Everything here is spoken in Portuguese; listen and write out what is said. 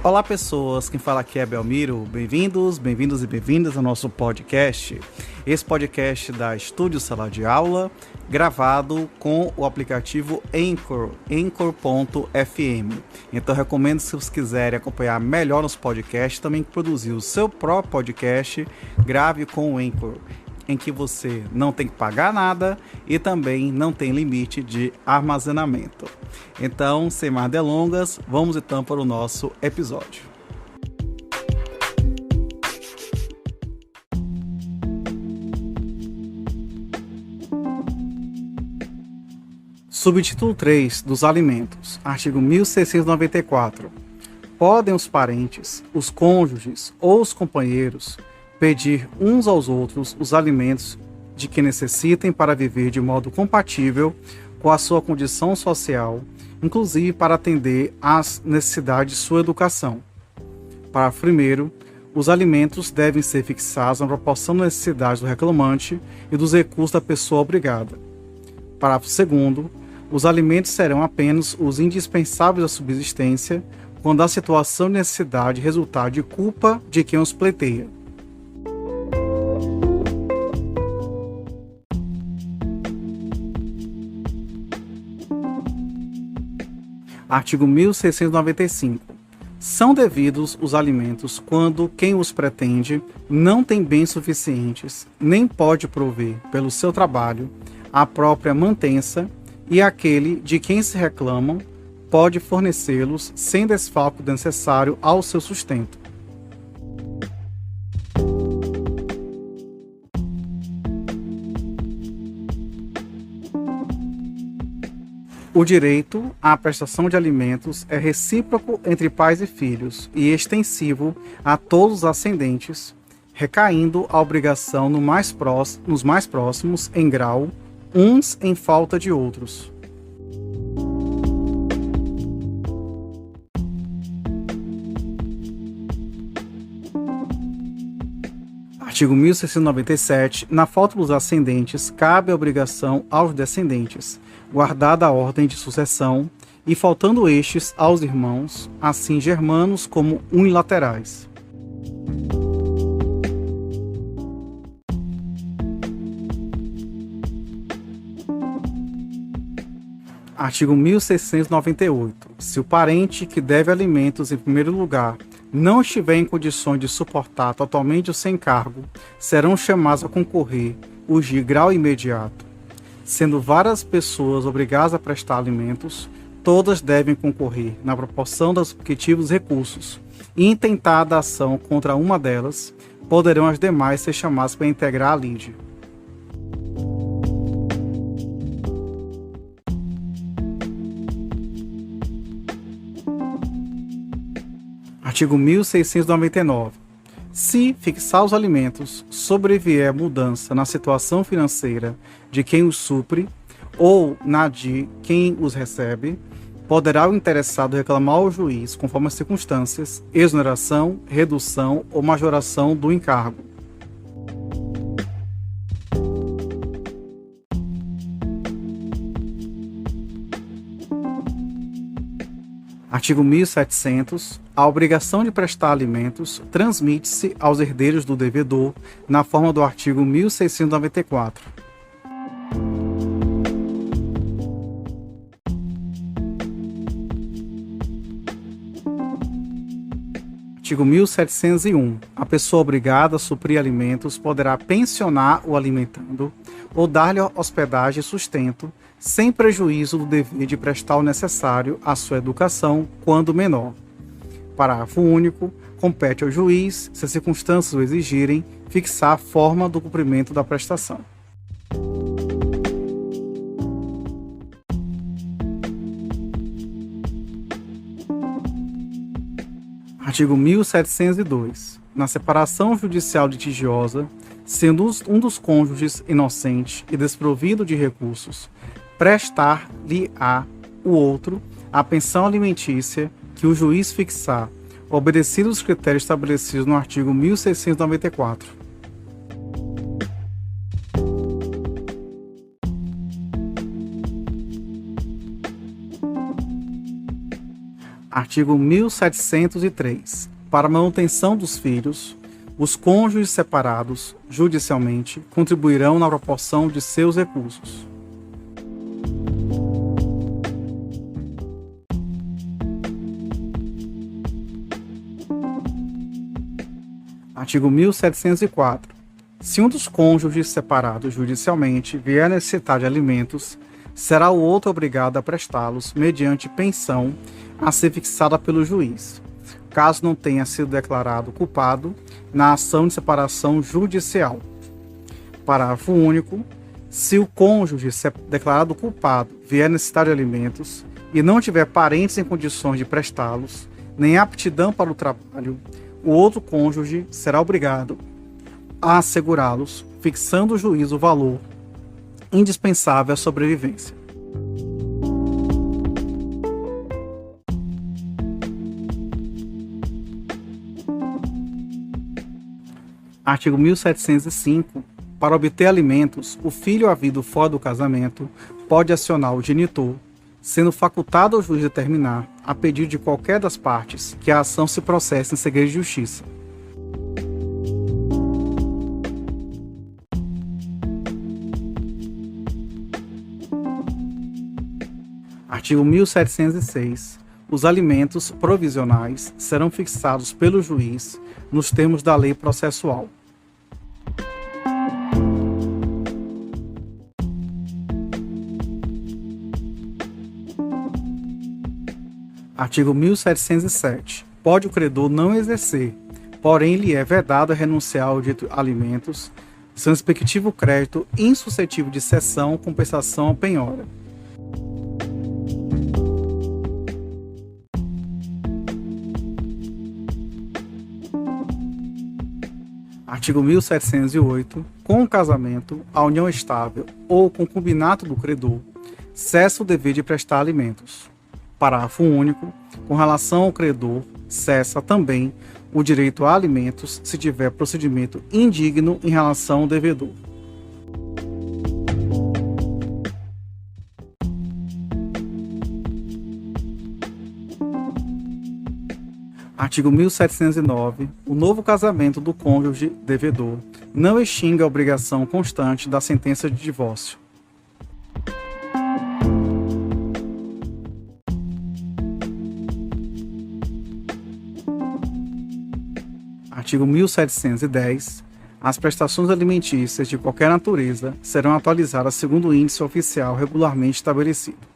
Olá pessoas, quem fala aqui é Belmiro, bem-vindos e bem-vindas ao nosso podcast. Esse podcast da Estúdio Sala de Aula, gravado com o aplicativo Anchor, Anchor.fm. Então recomendo, se vocês quiserem acompanhar melhor nos podcasts, também produzir o seu próprio podcast, grave com o Anchor, em que você não tem que pagar nada e também não tem limite de armazenamento. Então, sem mais delongas, vamos então para o nosso episódio. Subtítulo 3 dos alimentos, artigo 1694. Podem os parentes, os cônjuges ou os companheiros pedir uns aos outros os alimentos de que necessitem para viver de modo compatível com a sua condição social, inclusive para atender às necessidades de sua educação. Parágrafo 1º. Os alimentos devem ser fixados na proporção das necessidades do reclamante e dos recursos da pessoa obrigada. Parágrafo 2º. Os alimentos serão apenas os indispensáveis à subsistência quando a situação de necessidade resultar de culpa de quem os pleiteia. Artigo 1695. São devidos os alimentos quando quem os pretende não tem bens suficientes, nem pode prover, pelo seu trabalho, a própria mantença, e aquele de quem se reclamam pode fornecê-los sem desfalque necessário ao seu sustento. O direito à prestação de alimentos é recíproco entre pais e filhos e extensivo a todos os ascendentes, recaindo a obrigação nos mais próximos em grau, uns em falta de outros. Artigo 1697. Na falta dos ascendentes, cabe a obrigação aos descendentes, guardada a ordem de sucessão, e faltando estes aos irmãos, assim germanos como unilaterais. Artigo 1698. Se o parente que deve alimentos em primeiro lugar não estiver em condições de suportar totalmente o seu encargo, serão chamados a concorrer os de grau imediato. Sendo várias pessoas obrigadas a prestar alimentos, todas devem concorrer na proporção dos respectivos recursos, e intentada a ação contra uma delas, poderão as demais ser chamadas para integrar a lide. Artigo 1699. Se fixar os alimentos sobrevier mudança na situação financeira de quem os supre ou na de quem os recebe, poderá o interessado reclamar ao juiz, conforme as circunstâncias, exoneração, redução ou majoração do encargo. Artigo 1700. A obrigação de prestar alimentos transmite-se aos herdeiros do devedor na forma do artigo 1694. Artigo 1701. A pessoa obrigada a suprir alimentos poderá pensionar o alimentando ou dar-lhe hospedagem e sustento, sem prejuízo do dever de prestar o necessário à sua educação quando menor. Parágrafo único. Compete ao juiz, se as circunstâncias o exigirem, fixar a forma do cumprimento da prestação. Artigo 1702. Na separação judicial litigiosa, sendo um dos cônjuges inocente e desprovido de recursos, prestar-lhe-á o outro a pensão alimentícia que o juiz fixar, obedecidos os critérios estabelecidos no artigo 1694. Artigo 1703. Para a manutenção dos filhos, os cônjuges separados judicialmente contribuirão na proporção de seus recursos. Artigo 1704. Se um dos cônjuges separados judicialmente vier a necessitar de alimentos, será o outro obrigado a prestá-los mediante pensão a ser fixada pelo juiz, caso não tenha sido declarado culpado na ação de separação judicial. Parágrafo único. Se o cônjuge declarado culpado vier a necessitar de alimentos e não tiver parentes em condições de prestá-los, nem aptidão para o trabalho, o outro cônjuge será obrigado a assegurá-los, fixando o juiz o valor indispensável à sobrevivência. Artigo 1705. Para obter alimentos, o filho havido fora do casamento pode acionar o genitor, sendo facultado ao juiz determinar, a pedido de qualquer das partes, que a ação se processe em segredo de justiça. Artigo 1706. Os alimentos provisionais serão fixados pelo juiz nos termos da lei processual. Artigo 1707. Pode o credor não exercer, porém lhe é vedado renunciar ao dito alimentos, seu respectivo crédito insuscetível de cessão, compensação ou penhora. Artigo 1708. Com o casamento, a união estável ou concubinato do credor, cessa o dever de prestar alimentos. Parágrafo único. Com relação ao credor, cessa também o direito a alimentos se tiver procedimento indigno em relação ao devedor. Artigo 1709. O novo casamento do cônjuge devedor não extingue a obrigação constante da sentença de divórcio. Artigo 1710. As prestações alimentícias de qualquer natureza serão atualizadas segundo o índice oficial regularmente estabelecido.